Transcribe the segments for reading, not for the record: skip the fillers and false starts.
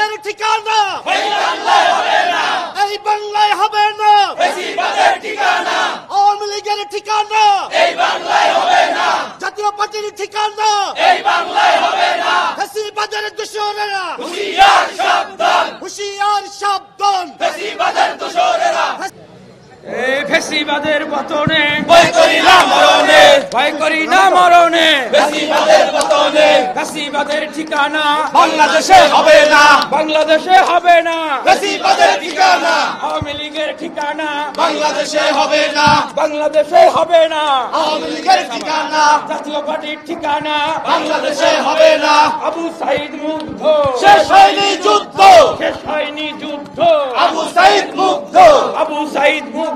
ফ্যাসিবাদের ঠিকানা এই বাংলায় হবে না, এই বাংলায় হবে না। ফ্যাসিবাদের ঠিকানা আওয়ামী লীগের ঠিকানা এই বাংলায় হবে না, জাতীয় পার্টির ঠিকানা এই বাংলায় হবে না। ফ্যাসিবাদের দোসরেরা হুঁশিয়ার সাবধান, হুঁশিয়ার সাবধান। ফ্যাসিবাদের দোসরেরা এই ফ্যাসিবাদের পতনে ভয় করি না মরণে, ভয় করি না মরণে। ফ্যাসিবাদের পতনে ফ্যাসিবাদের ঠিকানা বাংলাদেশে হবে না, বাংলাদেশে হবে না। ফ্যাসিবাদের ঠিকানা আওয়ামী লীগের ঠিকানা বাংলাদেশে হবে না, বাংলাদেশে হবে না। আওয়ামী লীগের ঠিকানা জাতীয় পার্টির ঠিকানা বাংলাদেশে হবে না। আবু সাইদ মুগ্ধ, শেষ হয়নি যুদ্ধ, শেষ হয়নি যুদ্ধ। আবু সাইদ মুগ্ধ, আবু সাইদ মুগ্ধ,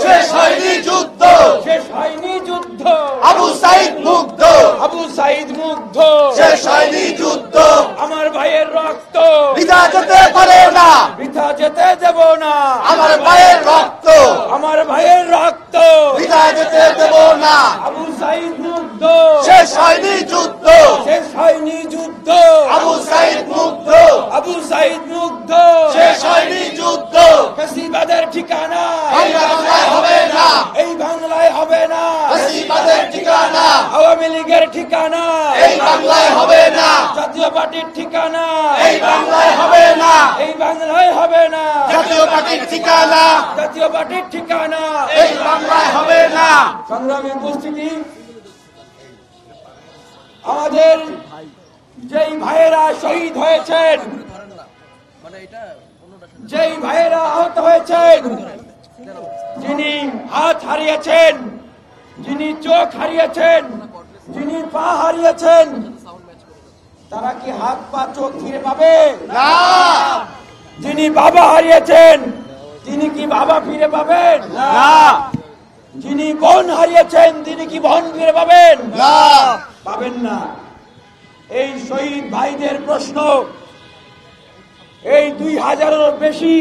শেষ হয়নি যুদ্ধ, শেষ হয়নি যুদ্ধ। আবু সাইদ মুগ্ধ, আবু সাইদ মুগ্ধ, শেষ হয়নি যুদ্ধ। আমার ভাইয়ের রক্ত বৃথা যেতে পারে না, বৃথা যেতে দেব না। আমার ভাইয়ের রক্ত আমার ভাইয়ের রক্ত বৃথা যেতে দেব না। আবু সাইদ মুগ্ধ, শেষ হয়নি যুদ্ধ, শেষ হয়নি যুদ্ধ। আবু সাইদ মুগ্ধ, আবু সাইদ মুগ্ধ, শেষ হয়নি যুদ্ধ। ফ্যাসিবাদের ঠিকানা এই বাংলায় হবে না, এই বাংলায় হবে না। ফ্যাসিবাদের ঠিকানা আওয়ামী লীগের ঠিকানা এই বাংলায় হবে না, জাতীয় পার্টির ঠিকানা এই বাংলায় হবে না। এই বাংলায় হবে না। জাতীয় পার্টির ঠিকানা জাতীয় পার্টির ঠিকানা এই বাংলায় হবে না। সংগ্রামী উপস্থিতি, আমাদের যেই ভাইয়েরা শহীদ হয়েছেন, যেই ভাইয়েরা আহত হয়েছেন, যিনি হাত হারিয়েছেন, যিনি চোখ হারিয়েছেন, যিনি পা হারিয়েছেন, তারা কি হাত পা চোখ ফিরে পাবে? না, যিনি বাবা হারিয়েছেন, তিনি কি বাবা ফিরে পাবেন? না, যিনি বোন হারিয়েছেন, তিনি কি বোন ফিরে পাবেন? না, পাবেন না। এই শহীদ ভাইদের প্রশ্ন, এই 2000-এরও বেশি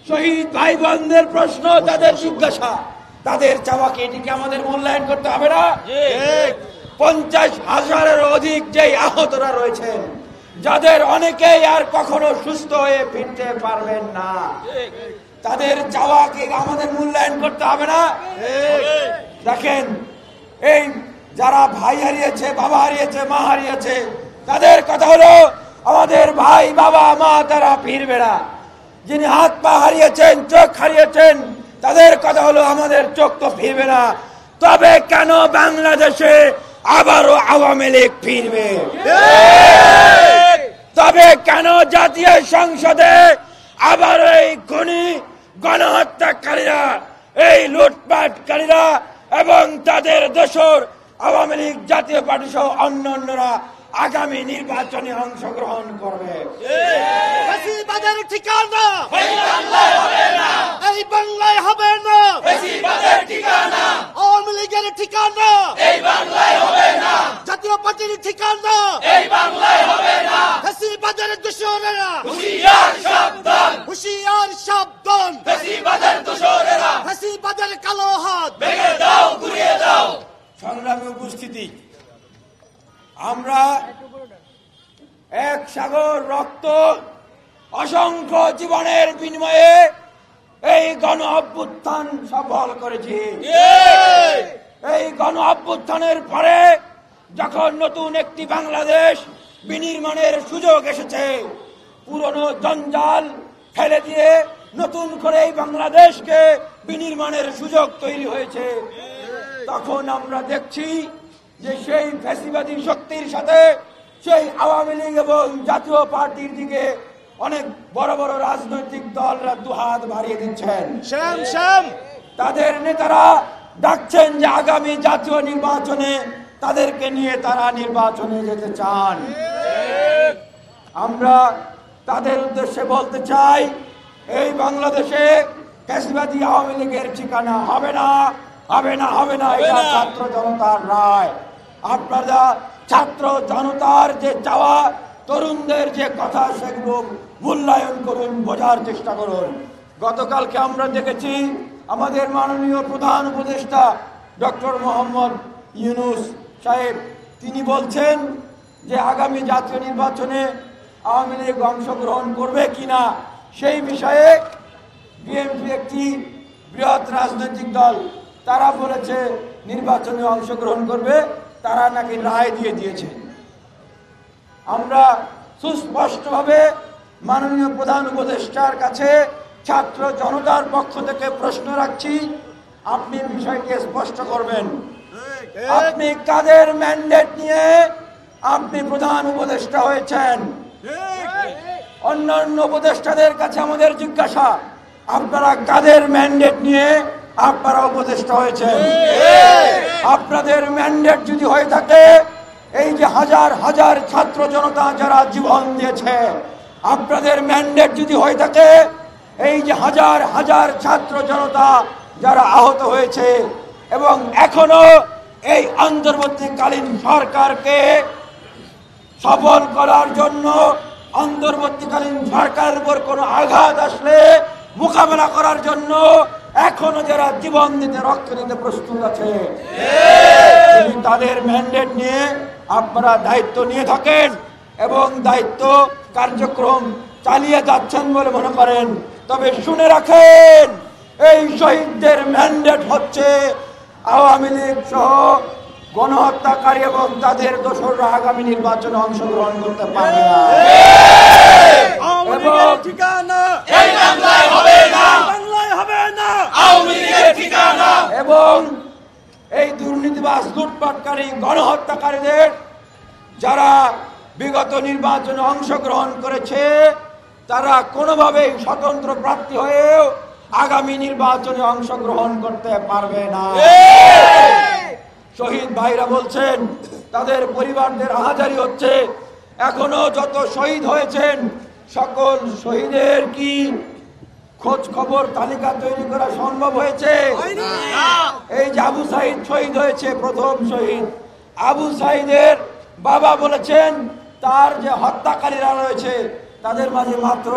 শহীদ ভাই বোনদের প্রশ্ন, তাদের জিজ্ঞাসা, তাদের চাওয়াকে এটিকে আমাদের মূল্যায়ন করতে হবে না? 50,000-এরও অধিক যেই আহতরা রয়েছেন, যাদের অনেকেই আর কখনো সুস্থ হয়ে ফিরতে পারবেন না, তাদের চাওয়াকে আমাদের মূল্যায়ন করতে হবে না? দেখেন, এই যারা ভাই হারিয়েছে, বাবা হারিয়েছে, মা হারিয়েছে, তাদের কথা হলো আমাদের ভাই বাবা মা তারা ফিরবে না। যিনি হাত পা হারিয়েছেন, চোখ হারিয়েছেন, তাদের কথা হলো আমাদের চোখ তো ফিরবে না। তবে কেন বাংলাদেশে আবারও আওয়ামী লীগ ফিরবে? তবে কেন জাতীয় সংসদে আবার এই খুনি গণহত্যাকারীরা, এই লুটপাটকারীরা এবং তাদের দোসর আওয়ামী লীগ, জাতীয় পার্টি সহ অন্যান্যরা আগামী নির্বাচনে অংশগ্রহণ করবে? ফ্যাসিবাদের ঠিকানা এই বাংলায় হবে না, এই বাংলায় হবে না। ফ্যাসিবাদের ঠিকানা আওয়ামী লীগের ঠিকানা এই বাংলায় হবে না, জাতীয় পার্টির ঠিকানা এই বাংলায় হবে না। ফ্যাসিবাদের দোসরেরা হুঁশিয়ার সাবধান, হুঁশিয়ার সাবধান। ফ্যাসিবাদের দোসরেরা ফ্যাসিবাদের কালো হাত ভেঙে দাও, ঘুরিয়ে দাও। সংগ্রামী উপস্থিতি, আমরা এক সাগর রক্ত, অসংখ্য জীবনের বিনিময়ে এই গণ অভ্যুত্থান সফল করেছি। এই গণ অভ্যুত্থানের পরে যখন নতুন একটি বাংলাদেশ বিনির্মাণের সুযোগ এসেছে, পুরনো জঞ্জাল ফেলে দিয়ে নতুন করে এই বাংলাদেশকে বিনির্মাণের সুযোগ তৈরি হয়েছে, তখন আমরা দেখছি যে সেই ফ্যাসিবাদী শক্তির সাথে সেই আওয়ামী লীগ এবং জাতীয় পার্টির দিকে অনেক বড় বড় রাজনৈতিক দলরা দুহাত বাড়িয়ে দিচ্ছেন। তাদের নেতারা ডাকছেন যে আগামী জাতীয় নির্বাচনে তাদেরকে নিয়ে তারা নির্বাচনে যেতে চান। আমরা তাদের উদ্দেশ্যে বলতে চাই, এই বাংলাদেশে ফ্যাসিবাদী আওয়ামী লীগের ঠিকানা হবে না, হবে না, হবে না। এটা ছাত্র জনতার রায়। আপনারা ছাত্র জনতার যে চাওয়া, তরুণদের যে কথা, সেগুলো মূল্যায়ন করুন, বোঝার চেষ্টা করুন। গতকালকে আমরা দেখেছি আমাদের মাননীয় প্রধান উপদেষ্টা ডক্টর মোহাম্মদ ইউনূস সাহেব, তিনি বলছেন যে আগামী জাতীয় নির্বাচনে আওয়ামী লীগ অংশগ্রহণ করবে কিনা সেই বিষয়ে বিএনপি একটি বৃহৎ রাজনৈতিক দল, তারা বলেছে নির্বাচনে অংশগ্রহণ করবে, তারা নাকি রায় দিয়ে দিয়েছে। আমরা সুস্পষ্টভাবে মাননীয় প্রধান উপদেষ্টার কাছে ছাত্র জনতার পক্ষ থেকে প্রশ্ন রাখছি, আপনি বিষয়টি স্পষ্ট করবেন। আপনি কাদের ম্যান্ডেট নিয়ে আপনি প্রধান উপদেষ্টা হয়েছেন? অন্যান্য উপদেষ্টাদের কাছে আমাদের জিজ্ঞাসা, আপনারা কাদের ম্যান্ডেট নিয়ে আপনারা উপদেষ্টা হয়েছেন? আপনাদের ম্যান্ডেট যদি হয়ে থাকে, এই যে হাজার হাজার ছাত্র জনতা যারা জীবন দিয়েছে, আপনাদের ম্যান্ডেট যদি হয়ে থাকে, এই যে হাজার হাজার ছাত্র জনতা যারা আহত হয়েছে এবং এখনো এই অন্তর্বর্তীকালীন সরকারকে সফল করার জন্য অন্তর্বর্তীকালীন সরকারের উপর কোনো আঘাত আসলে মোকাবেলা করার জন্য এখনো যারা জীবন দিতে রক্ত দিতে প্রস্তুত আছে, যদি তাদের ম্যান্ডেট নিয়ে আপনারা দায়িত্ব নিয়ে থাকেন এবং দায়িত্ব কার্যক্রম চালিয়ে যাচ্ছেন বলে মনে করেন, তবে শুনে রাখেন, এই শহীদদের ম্যান্ডেট হচ্ছে আওয়ামী লীগ সহ গণহত্যাকারী এবং তাদের দোসররা আগামী নির্বাচনে অংশগ্রহণ করতে পারবে না। এবং এই দুর্নীতিবাজ লুটপাটকারী গণহত্যাকারীদের যারা বিগত নির্বাচনে অংশগ্রহণ করেছে, তারা কোনোভাবেই স্বতন্ত্র প্রার্থী হয়েও আগামী নির্বাচনে অংশগ্রহণ করতে পারবে না। শহীদ ভাইরা বলছেন তাদের পরিবারদের আহাজারি হচ্ছে, এখনো যত শহীদ হয়েছেন সকল শহীদের কি খোঁজ খবর তালিকা তৈরি করা সম্ভব হয়েছে? এই যে আবু সাইদ শহীদ হয়েছে, প্রথম শহীদ আবু সাইদের বাবা বলেছেন তার যে হত্যাকারীরা রয়েছে তাদের মাঝে মাত্র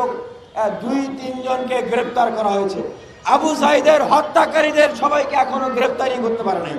2-3 জনকে গ্রেপ্তার করা হয়েছে। আবু সাইদের হত্যাকারীদের সবাইকে এখনো গ্রেপ্তারই করতে পারে নাই।